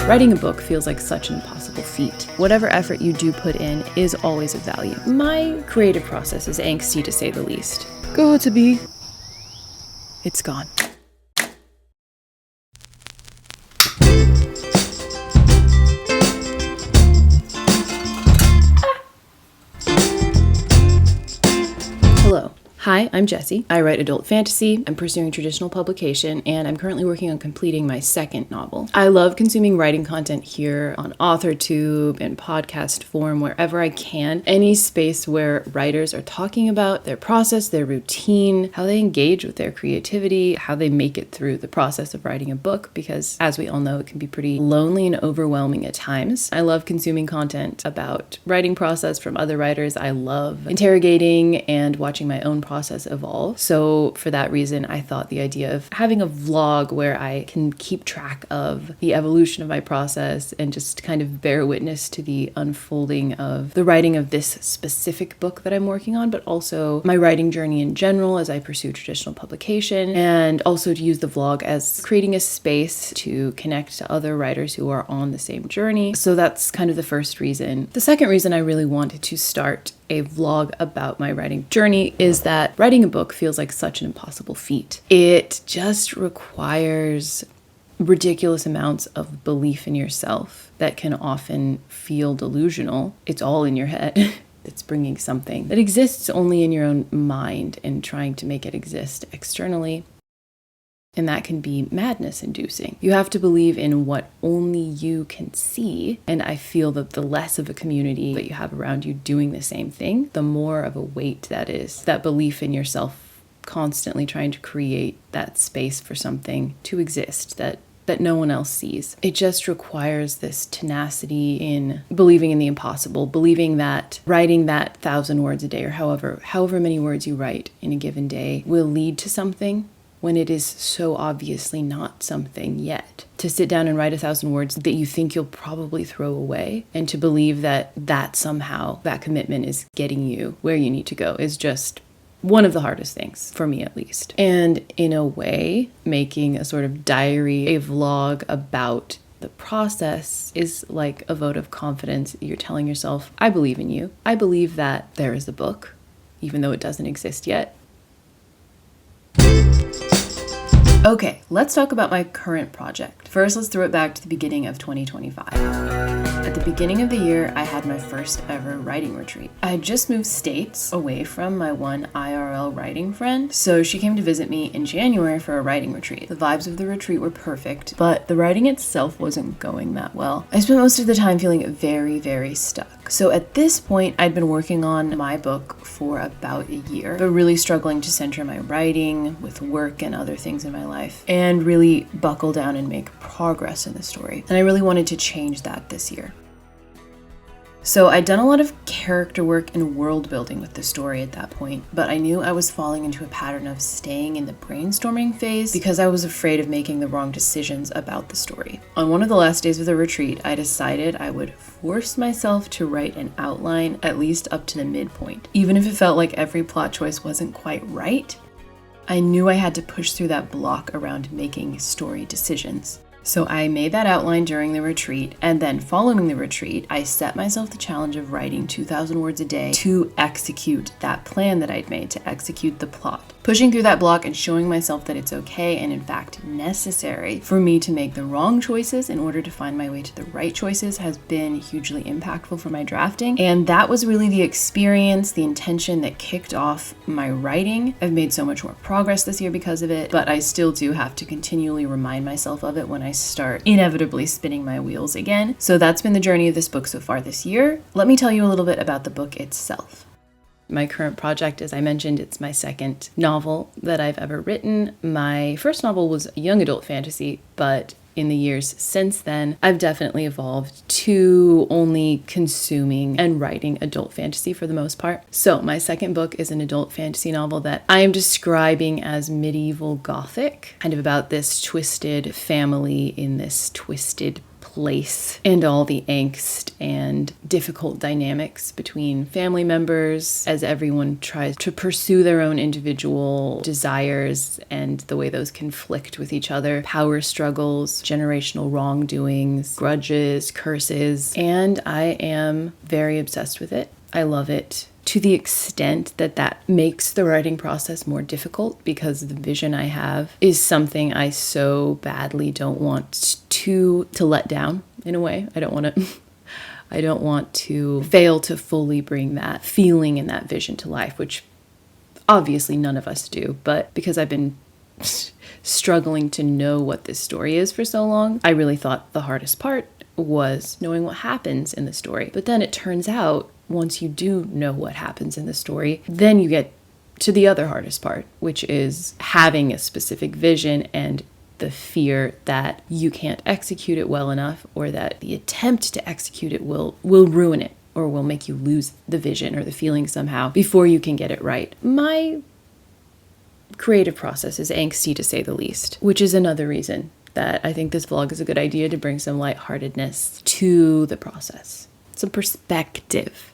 Writing a book feels like such an impossible feat. Whatever effort you do put in is always of value. My creative process is angsty to say the least. Go to be. It's gone. Hello. Hi, I'm Jessie. I write adult fantasy, I'm pursuing traditional publication, and I'm currently working on completing my second novel. I love consuming writing content here on authortube and podcast form wherever I can. Any space where writers are talking about their process, their routine, how they engage with their creativity, how they make it through the process of writing a book, because as we all know, it can be pretty lonely and overwhelming at times. I love consuming content about writing process from other writers. I love interrogating and watching my own process evolve. So for that reason, I thought the idea of having a vlog where I can keep track of the evolution of my process and just kind of bear witness to the unfolding of the writing of this specific book that I'm working on, but also my writing journey in general as I pursue traditional publication, and also to use the vlog as creating a space to connect to other writers who are on the same journey. So that's kind of the first reason. The second reason I really wanted to start a vlog about my writing journey is that writing a book feels like such an impossible feat. It just requires ridiculous amounts of belief in yourself that can often feel delusional. It's all in your head. It's bringing something that exists only in your own mind and trying to make it exist externally. And that can be madness-inducing. You have to believe in what only you can see. And I feel that the less of a community that you have around you doing the same thing, the more of a weight that is. That belief in yourself, constantly trying to create that space for something to exist that no one else sees. It just requires this tenacity in believing in the impossible, believing that writing that 1,000 words a day or however many words you write in a given day will lead to something, when it is so obviously not something yet. To sit down and write 1,000 words that you think you'll probably throw away, and to believe that somehow that commitment is getting you where you need to go is just one of the hardest things, for me at least. And in a way, making a sort of diary, a vlog about the process is like a vote of confidence. You're telling yourself, I believe in you. I believe that there is a book, even though it doesn't exist yet. Okay, let's talk about my current project. First, let's throw it back to the beginning of 2025. At the beginning of the year, I had my first ever writing retreat. I had just moved states away from my one IRL writing friend, so she came to visit me in January for a writing retreat. The vibes of the retreat were perfect, but the writing itself wasn't going that well. I spent most of the time feeling very, very stuck. So at this point, I'd been working on my book for about a year, but really struggling to center my writing with work and other things in my life, and really buckle down and make progress in the story. And I really wanted to change that this year. So I'd done a lot of character work and world building with the story at that point, but I knew I was falling into a pattern of staying in the brainstorming phase because I was afraid of making the wrong decisions about the story. On one of the last days of the retreat, I decided I would force myself to write an outline at least up to the midpoint. Even if it felt like every plot choice wasn't quite right, I knew I had to push through that block around making story decisions. So I made that outline during the retreat, and then following the retreat, I set myself the challenge of writing 2,000 words a day to execute that plan that I'd made, to execute the plot. Pushing through that block and showing myself that it's okay and in fact necessary for me to make the wrong choices in order to find my way to the right choices has been hugely impactful for my drafting. And that was really the experience, the intention that kicked off my writing. I've made so much more progress this year because of it, but I still do have to continually remind myself of it when I start inevitably spinning my wheels again. So that's been the journey of this book so far this year. Let me tell you a little bit about the book itself. My current project, as I mentioned, it's my second novel that I've ever written. My first novel was young adult fantasy, but in the years since then, I've definitely evolved to only consuming and writing adult fantasy for the most part. So my second book is an adult fantasy novel that I am describing as medieval gothic, kind of about this twisted family in this twisted place and all the angst and difficult dynamics between family members as everyone tries to pursue their own individual desires and the way those conflict with each other, power struggles, generational wrongdoings, grudges, curses, and I am very obsessed with it. I love it to the extent that that makes the writing process more difficult because the vision I have is something I so badly don't want to let down in a way. I don't want to fail to fully bring that feeling and that vision to life, which obviously none of us do, but because I've been struggling to know what this story is for so long, I really thought the hardest part was knowing what happens in the story. But then it turns out once you do know what happens in the story, then you get to the other hardest part, which is having a specific vision and the fear that you can't execute it well enough, or that the attempt to execute it will ruin it or will make you lose the vision or the feeling somehow before you can get it right. My creative process is angsty to say the least, which is another reason that I think this vlog is a good idea to bring some lightheartedness to the process, some perspective.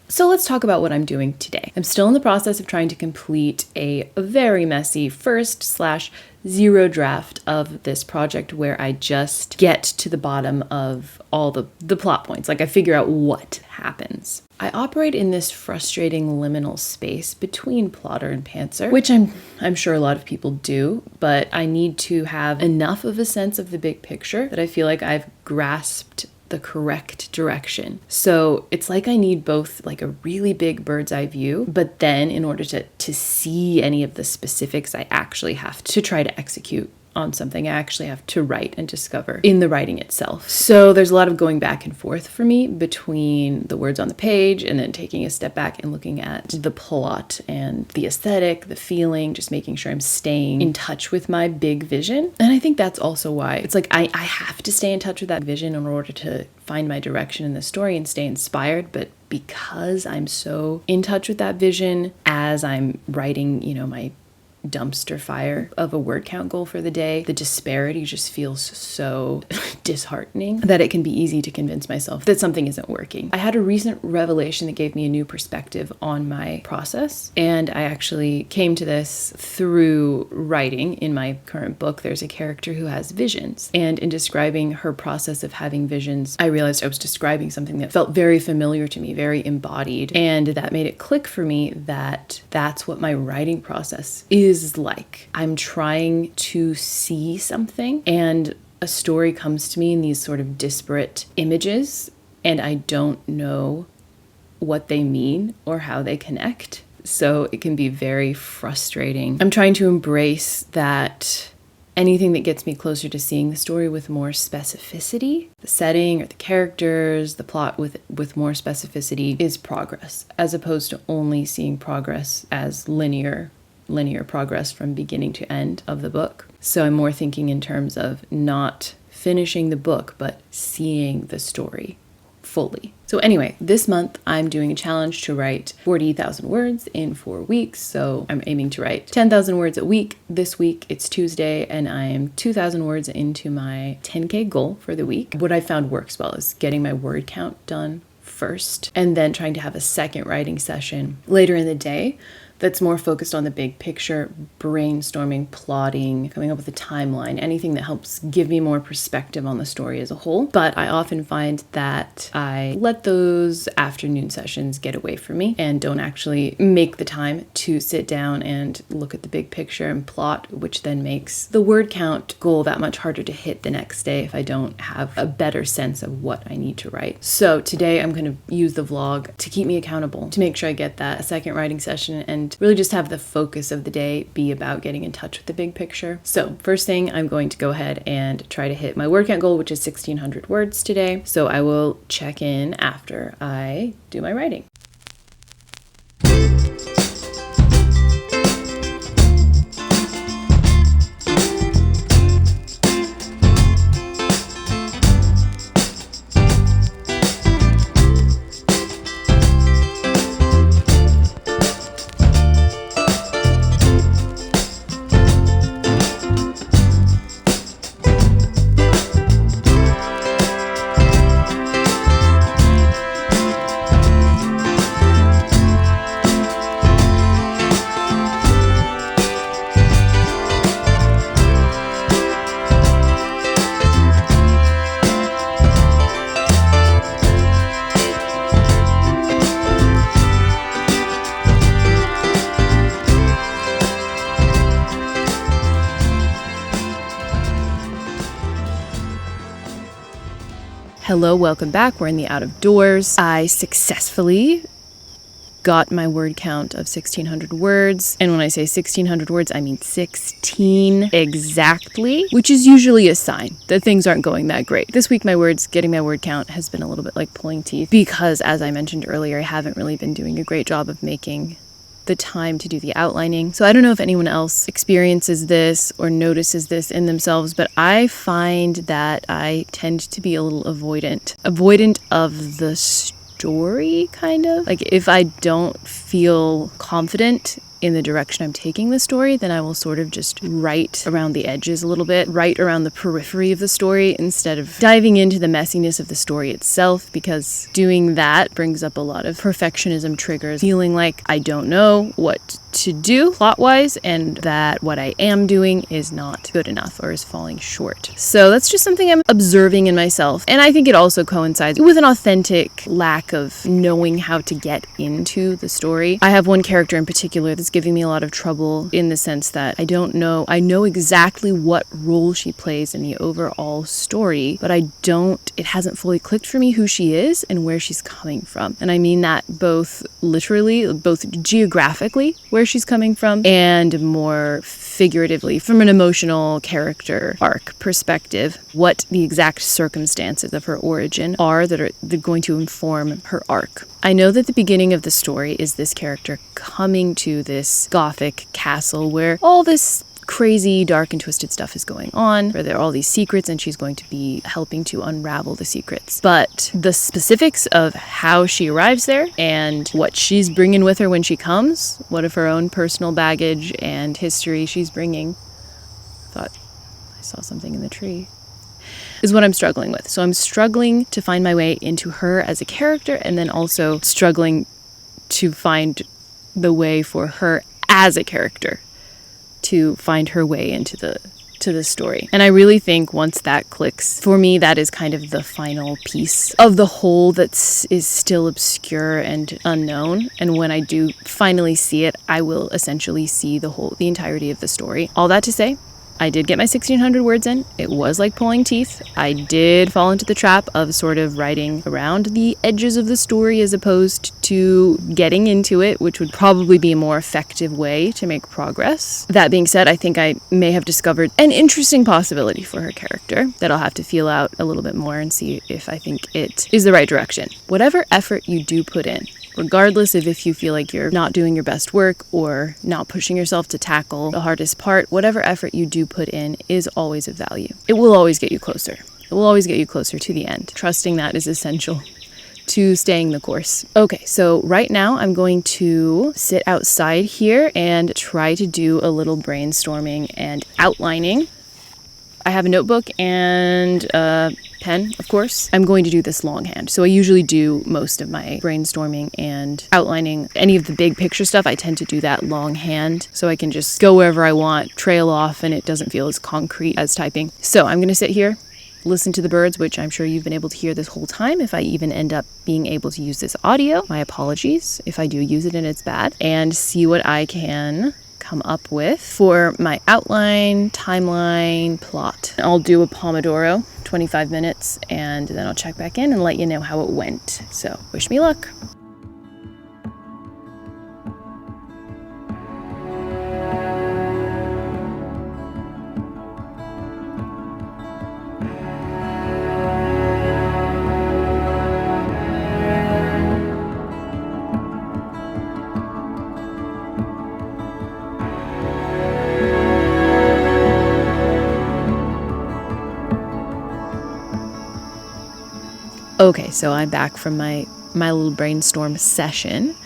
So let's talk about what I'm doing today. I'm still in the process of trying to complete a very messy first/0 draft of this project where I just get to the bottom of all the plot points. Like I figure out what happens. I operate in this frustrating liminal space between plotter and pantser, which I'm sure a lot of people do, but I need to have enough of a sense of the big picture that I feel like I've grasped the correct direction. So it's like I need both like a really big bird's eye view, but then in order to see any of the specifics, I actually have to try to execute on something. I actually have to write and discover in the writing itself. So there's a lot of going back and forth for me between the words on the page and then taking a step back and looking at the plot and the aesthetic, the feeling, just making sure I'm staying in touch with my big vision. And I think that's also why it's like I have to stay in touch with that vision in order to find my direction in the story and stay inspired. But because I'm so in touch with that vision as I'm writing, my dumpster fire of a word count goal for the day, the disparity just feels so disheartening that it can be easy to convince myself that something isn't working. I had a recent revelation that gave me a new perspective on my process, and I actually came to this through writing. In my current book, there's a character who has visions, and in describing her process of having visions, I realized I was describing something that felt very familiar to me, very embodied, and that made it click for me that that's what my writing process is like. I'm trying to see something and a story comes to me in these sort of disparate images and I don't know what they mean or how they connect. So it can be very frustrating. I'm trying to embrace that anything that gets me closer to seeing the story with more specificity, the setting or the characters, the plot with more specificity is progress, as opposed to only seeing progress as linear progress from beginning to end of the book. So I'm more thinking in terms of not finishing the book, but seeing the story fully. So anyway, this month I'm doing a challenge to write 40,000 words in 4 weeks. So I'm aiming to write 10,000 words a week. This week it's Tuesday and I am 2,000 words into my 10K goal for the week. What I found works well is getting my word count done first and then trying to have a second writing session later in the day that's more focused on the big picture, brainstorming, plotting, coming up with a timeline, anything that helps give me more perspective on the story as a whole. But I often find that I let those afternoon sessions get away from me and don't actually make the time to sit down and look at the big picture and plot, which then makes the word count goal that much harder to hit the next day if I don't have a better sense of what I need to write. So today I'm going to use the vlog to keep me accountable, to make sure I get that second writing session and really just have the focus of the day be about getting in touch with the big picture. So first thing, I'm going to go ahead and try to hit my word count goal, which is 1,600 words today. So I will check in after I do my writing. Hello, welcome back. We're in the out of doors. I successfully got my word count of 1,600 words. And when I say 1,600 words, I mean 16 exactly, which is usually a sign that things aren't going that great. This week, getting my word count has been a little bit like pulling teeth because, as I mentioned earlier, I haven't really been doing a great job of making the time to do the outlining. So I don't know if anyone else experiences this or notices this in themselves, but I find that I tend to be a little avoidant of the story, kind of. Like, if I don't feel confident in the direction I'm taking the story, then I will sort of just write around the edges a little bit, write around the periphery of the story instead of diving into the messiness of the story itself, because doing that brings up a lot of perfectionism triggers, feeling like I don't know what to do plot-wise and that what I am doing is not good enough or is falling short. So that's just something I'm observing in myself. And I think it also coincides with an authentic lack of knowing how to get into the story. I have one character in particular that's giving me a lot of trouble in the sense that I know exactly what role she plays in the overall story, but it hasn't fully clicked for me who she is and where she's coming from. And I mean that both literally, both geographically, where she's coming from, and more figuratively from an emotional character arc perspective, what the exact circumstances of her origin are that are going to inform her arc. I know that the beginning of the story is this character coming to this gothic castle where all this crazy, dark, and twisted stuff is going on, where there are all these secrets, and she's going to be helping to unravel the secrets. But the specifics of how she arrives there and what she's bringing with her when she comes, what of her own personal baggage and history she's bringing, thought I saw something in the tree, is what I'm struggling with. So I'm struggling to find my way into her as a character, and then also struggling to find the way for her as a character to find her way into the story. And I really think once that clicks, for me, that is kind of the final piece of the whole that is still obscure and unknown. And when I do finally see it, I will essentially see the entirety of the story. All that to say, I did get my 1,600 words in. It was like pulling teeth. I did fall into the trap of sort of writing around the edges of the story as opposed to getting into it, which would probably be a more effective way to make progress. That being said, I think I may have discovered an interesting possibility for her character that I'll have to feel out a little bit more and see if I think it is the right direction. Whatever effort you do put in, regardless of if you feel like you're not doing your best work or not pushing yourself to tackle the hardest part, whatever effort you do put in is always of value. It will always get you closer. It will always get you closer to the end. Trusting that is essential to staying the course. Okay, so right now I'm going to sit outside here and try to do a little brainstorming and outlining. I have a notebook and a pen, of course. I'm going to do this longhand. So I usually do most of my brainstorming and outlining. Any of the big picture stuff, I tend to do that longhand so I can just go wherever I want, trail off, and it doesn't feel as concrete as typing. So I'm going to sit here, listen to the birds, which I'm sure you've been able to hear this whole time. If I even end up being able to use this audio, my apologies if I do use it and it's bad, and see what I can come up with for my outline, timeline, plot. I'll do a Pomodoro, 25 minutes, and then I'll check back in and let you know how it went. So wish me luck. Okay, so I'm back from my little brainstorm session,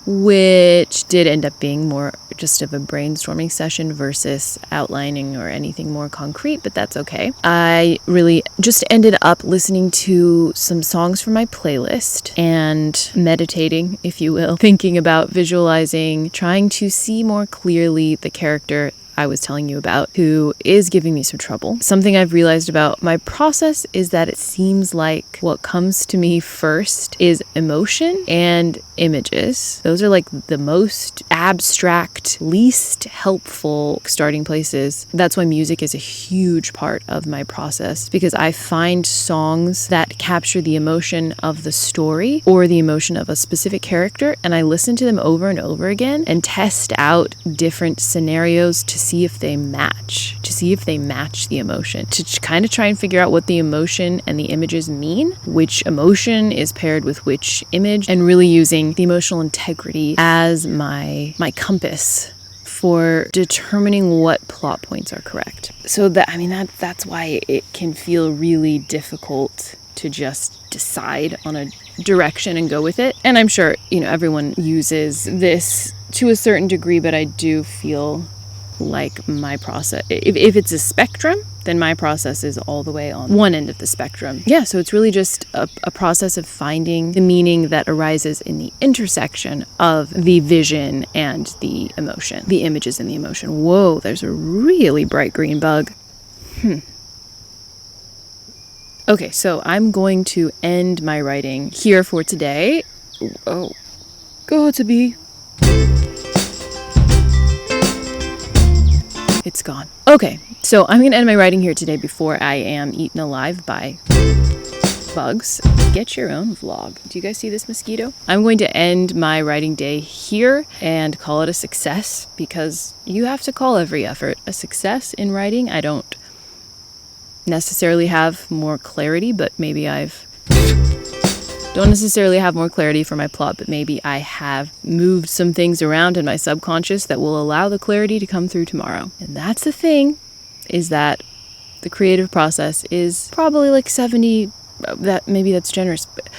which did end up being more just of a brainstorming session versus outlining or anything more concrete, but that's okay. I really just ended up listening to some songs from my playlist and meditating, if you will, thinking about visualizing, trying to see more clearly the character I was telling you about, who is giving me some trouble. Something I've realized about my process is that it seems like what comes to me first is emotion and images. Those are like the most abstract, least helpful starting places. That's why music is a huge part of my process, because I find songs that capture the emotion of the story or the emotion of a specific character, and I listen to them over and over again and test out different scenarios to see if they match, the emotion, to kind of try and figure out what the emotion and the images mean, which emotion is paired with which image, and really using the emotional integrity as my compass for determining what plot points are correct. So that's why it can feel really difficult to just decide on a direction and go with it. And I'm sure, everyone uses this to a certain degree, but I do feel like my process, if it's a spectrum, then my process is all the way on one end of the spectrum. Yeah, so it's really just a process of finding the meaning that arises in the intersection of the vision and the emotion, the images and the emotion. Whoa, there's a really bright green bug. Okay, so I'm going to end my writing here for today. Oh, go to be. It's gone. Okay, so I'm going to end my writing here today before I am eaten alive by bugs. Get your own vlog. Do you guys see this mosquito? I'm going to end my writing day here and call it a success, because you have to call every effort a success in writing. I don't necessarily have more clarity, but maybe don't necessarily have more clarity for my plot, but maybe I have moved some things around in my subconscious that will allow the clarity to come through tomorrow. And that's the thing, is that the creative process is probably like 70, maybe that's generous, but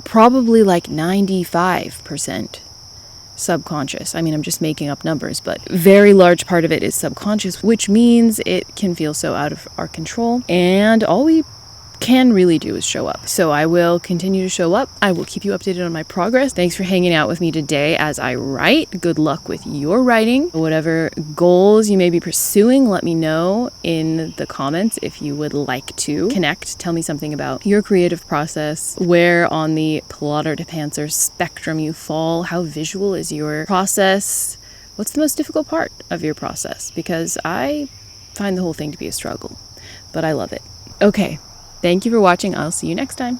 probably like 95% subconscious. I'm just making up numbers, but very large part of it is subconscious, which means it can feel so out of our control, and all we can really do is show up. So I will continue to show up. I will keep you updated on my progress. Thanks for hanging out with me today as I write. Good luck with your writing. Whatever goals you may be pursuing, let me know in the comments if you would like to connect. Tell me something about your creative process, where on the plotter to pantser spectrum you fall, how visual is your process, what's the most difficult part of your process, because I find the whole thing to be a struggle, but I love it. Okay. Thank you for watching. I'll see you next time.